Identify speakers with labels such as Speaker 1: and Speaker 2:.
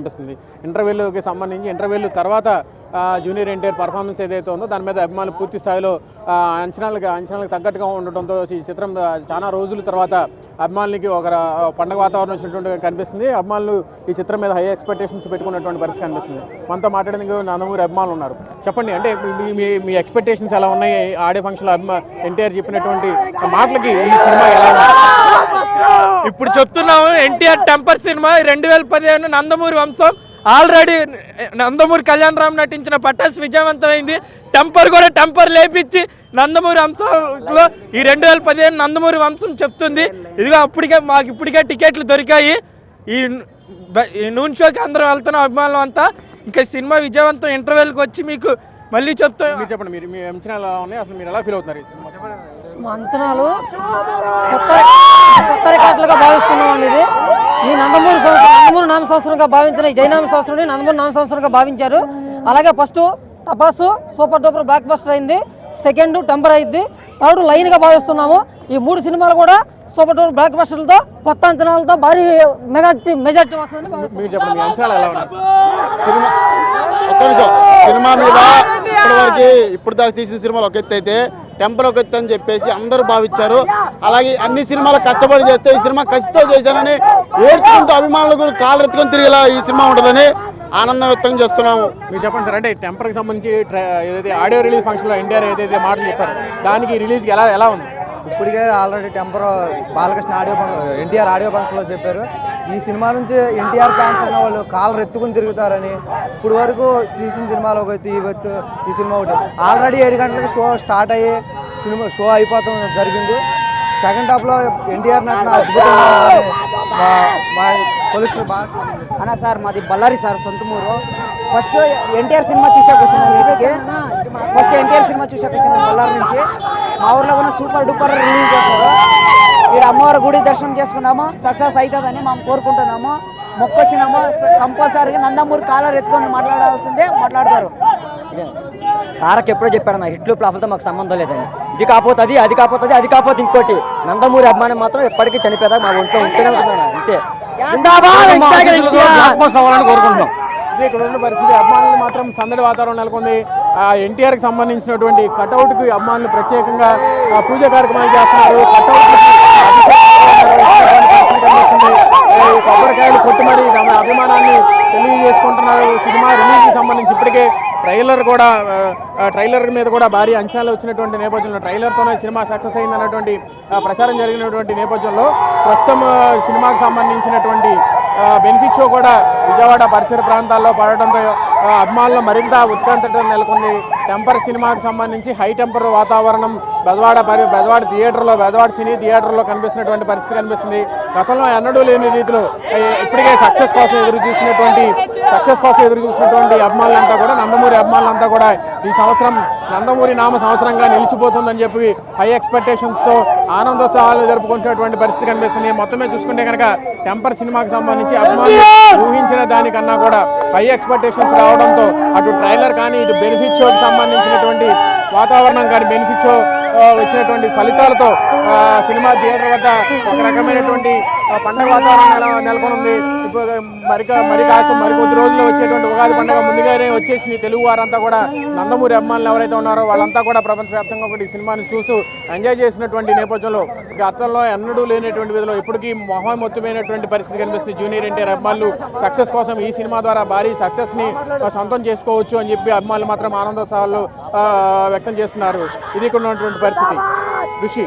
Speaker 1: కనిపిస్తుంది. ఇంటర్వెల్కి సంబంధించి ఇంటర్వెల్ తర్వాత జూనియర్ ఎన్టీఆర్ పర్ఫార్మెన్స్ ఏదైతే ఉందో దాని మీద అభిమానులు పూర్తి స్థాయిలో అంచనాలకు తగ్గట్టుగా ఉండటంతో ఈ చిత్రం చాలా రోజుల తర్వాత అభిమానులకి ఒక పండుగ వాతావరణం వచ్చినటువంటి కనిపిస్తుంది. అభిమానులు ఈ చిత్రం మీద హై ఎక్స్పెక్టేషన్స్ పెట్టుకున్నటువంటి పరిస్థితి కనిపిస్తుంది. మనతో మాట్లాడేందుకు నందమూరి అభిమానులు ఉన్నారు. చెప్పండి, అంటే మీ ఎక్స్పెక్టేషన్స్ ఎలా ఉన్నాయి? ఆడియో ఫంక్షన్లో ఎన్టీఆర్ చెప్పినటువంటి మాటలకి ఈ సినిమా ఎలా ఉంది?
Speaker 2: ఇప్పుడు చెప్తున్నాము, ఎన్టీఆర్ టెంపర్ సినిమా 2015 నందమూరి వంశం ఆల్రెడీ నందమూరి కళ్యాణ్ రామ్ నటించిన పటాస్ విజయవంతమైంది. టెంపర్ లేపించి నందమూరి వంశంలో ఈ 2015 నందమూరి వంశం చెప్తుంది. ఇదిగో మాకు ఇప్పటికే టికెట్లు దొరికాయి. ఈ నూన్ షోకి అందరం వెళ్తున్నాం అభిమానులు అంతా. ఇంకా సినిమా విజయవంతం. ఇంటర్వెల్కి వచ్చి మీకు మళ్ళీ
Speaker 1: చెప్పండి, మీరు మీ అంచనాలు ఎలా ఉన్నాయి? అసలు మీరు ఎలా ఫీల్ అవుతున్నారు?
Speaker 3: అంచనాలు కొత్త రికార్డులుగా భావిస్తున్నామండి. ఇది ఈ నందమూరి నామ సంవత్సరంగా భావించిన ఈ జైనామ సంవత్సరం నందమూరి నామ సంవత్సరంగా భావించారు. అలాగే ఫస్ట్ టపాసు సూపర్ డూపర్ బ్లాక్ బస్టర్ అయింది, సెకండ్ టెంపర్ అయింది, థర్డ్ లైన్గా భావిస్తున్నాము. ఈ 3 సినిమాలు కూడా సూపర్ డూపర్ బ్లాక్ బస్టర్లతో కొత్త అంచనాలతో భారీ మెజార్టీ వస్తుందని
Speaker 1: మీరు చెప్పండి, మీ అంచనాలు ఎలా ఉన్నాయి?
Speaker 4: సినిమా మీద ఇప్పుడు దాకా తీసిన సినిమాలు ఒక ఎత్తు అయితే టెంపర్ ఒక ఎత్తు అని చెప్పేసి అందరూ భావించారు. అలాగే అన్ని సినిమాలు కష్టపడి చేస్తే ఈ సినిమా కష్టంతో చేశానని ఏడ్చుకుంటూ అభిమానుల గురించి కాళ్ళు ఎత్తుకొని తిరిగేలా ఈ సినిమా ఉంటుందని ఆనందం వ్యక్తం చేస్తున్నాము.
Speaker 1: మీరు చెప్పండి సార్, అంటే టెంపర్కి సంబంధించి ఏదైతే ఆడియో రిలీజ్ ఫంక్షన్లో ఎన్టీఆర్ ఏదైతే మాటలు చెప్పారు దానికి రిలీజ్కి ఎలా ఉంది?
Speaker 5: ఇప్పటికే ఆల్రెడీ బాలకృష్ణ ఎన్టీఆర్ ఆడియో ఫంక్షన్లో చెప్పారు. ఈ సినిమా నుంచి ఎన్టీఆర్ ఫ్యాన్స్ అయిన వాళ్ళు కాళ్ళు ఎత్తుకుని తిరుగుతారని. ఇప్పుడు వరకు తీసిన సినిమాలో ఒకటి ఈ సినిమా ఒకటి ఆల్రెడీ 7 గంటలకు షో స్టార్ట్ అయ్యి షో అయిపోతాం జరిగింది. సెకండ్ హాఫ్లో ఎన్టీఆర్ నటన అద్భుతంగా మా పోలీసులు బాగా
Speaker 6: అన్నా సార్. మాది బళ్ళారి సార్, సొంతమూరు. ఫస్ట్ ఎన్టీఆర్ సినిమా చూసాక వచ్చినాను ఇంటికి. ఫస్ట్ ఎన్టీఆర్ సినిమా చూసాక వచ్చినాను బళ్ళారి నుంచి. మా ఊర్లో కూడా సూపర్ డూపర్ రిలీజ్ చేస్తారు. ఇక్కడ అమ్మవారి గుడి దర్శనం చేసుకున్నాము, సక్సెస్ అవుతుందని మేము కోరుకుంటున్నాము. మొక్కొచ్చినాము. కంపల్సరీగా నందమూరి కాలర్ ఎత్తుకొని మాట్లాడాల్సిందే మాట్లాడతారు.
Speaker 3: తారక్ ఎప్పుడో చెప్పాడు, నా హిట్లు ప్లాఫ్లతో మాకు సంబంధం లేదని. ఇది కాకపోతుంది, అది కాకపోతుంది, అది కాకపోతే ఇంకోటి. నందమూరి అభిమానం మాత్రం ఎప్పటికీ చనిపోయేదా మా ఒంట్లో ఉంటేనే ఉంటున్నాను అంతే.
Speaker 1: కోరుకుంటున్నాం. ఇక్కడ ఉన్న పరిస్థితి అభిమానులు మాత్రం సందడి వాతావరణం నెలకొంది. ఎన్టీఆర్కి సంబంధించినటువంటి కటౌట్కి అభిమానులు ప్రత్యేకంగా పూజా కార్యక్రమాలు చేస్తున్నారు. కొబ్బరికాయలు కొట్టి మరి తమ అభిమానాన్ని తెలియజేసుకుంటున్నారు. సినిమా రిలీజ్కి సంబంధించి ఇప్పటికే ట్రైలర్ మీద కూడా భారీ అంచనాలు వచ్చినటువంటి నేపథ్యంలో ట్రైలర్తోనే సినిమా సక్సెస్ అయిందన్నటువంటి ప్రచారం జరిగినటువంటి నేపథ్యంలో ప్రస్తుతం సినిమాకు సంబంధించినటువంటి బెనిఫిట్ షో కూడా విజయవాడ పరిసర ప్రాంతాల్లో పడటంతో అభిమానులు మరింత ఉత్కంఠ నెలకొంది. టెంపర్ సినిమాకు సంబంధించి హై టెంపర్ వాతావరణం బెజవాడ సినీ థియేటర్లో కనిపిస్తున్నటువంటి పరిస్థితి కనిపిస్తుంది. గతంలో ఎన్నడూ లేని రీతిలో ఇప్పటికే సక్సెస్ కోసం ఎదురు చూసినటువంటి అభిమానులంతా కూడా నందమూరి అభిమానులంతా కూడా ఈ సంవత్సరం నందమూరి నామ సంవత్సరంగా నిలిచిపోతుందని చెప్పి హై ఎక్స్పెక్టేషన్స్తో ఆనందోత్సవాలు జరుపుకుంటున్నటువంటి పరిస్థితి కనిపిస్తుంది. మొత్తమే చూసుకుంటే కనుక టెంపర్ సినిమాకి సంబంధించి అభిమానులు ఊహించిన దానికన్నా కూడా హై ఎక్స్పెక్టేషన్స్ రావడంతో అటు ట్రైలర్ కానీ ఇటు బెనిఫిట్ షోకి సంబంధించినటువంటి వాతావరణం కానీ బెనిఫిట్ షో వచ్చినటువంటి ఫలితాలతో సినిమా థియేటర్ వద్ద ఒక రకమైనటువంటి పండుగ వాతావరణం నెలకొనుంది. మరికొద్ది రోజుల్లో వచ్చేటువంటి ఉగాది పండుగ ముందుగానే వచ్చేసింది. తెలుగు వారంతా కూడా నందమూరి అభిమానులు ఎవరైతే ఉన్నారో వాళ్ళంతా కూడా ప్రపంచవ్యాప్తంగా ఒకటి సినిమాని చూస్తూ ఎంజాయ్ చేసినటువంటి నేపథ్యంలో గతంలో ఎన్నడూ లేనటువంటి విధంలో ఇప్పటికీ మహోన్నతమైనటువంటి పరిస్థితి కనిపిస్తుంది. జూనియర్ ఎన్టీఆర్ అభిమానులు సక్సెస్ కోసం ఈ సినిమా ద్వారా భారీ సక్సెస్ని సొంతం చేసుకోవచ్చు అని చెప్పి అభిమానులు మాత్రం ఆనందోత్సవాలు వ్యక్తం చేస్తున్నారు. ఇది ఇక్కడ ఉన్నటువంటి పరిస్థితి. ఋషి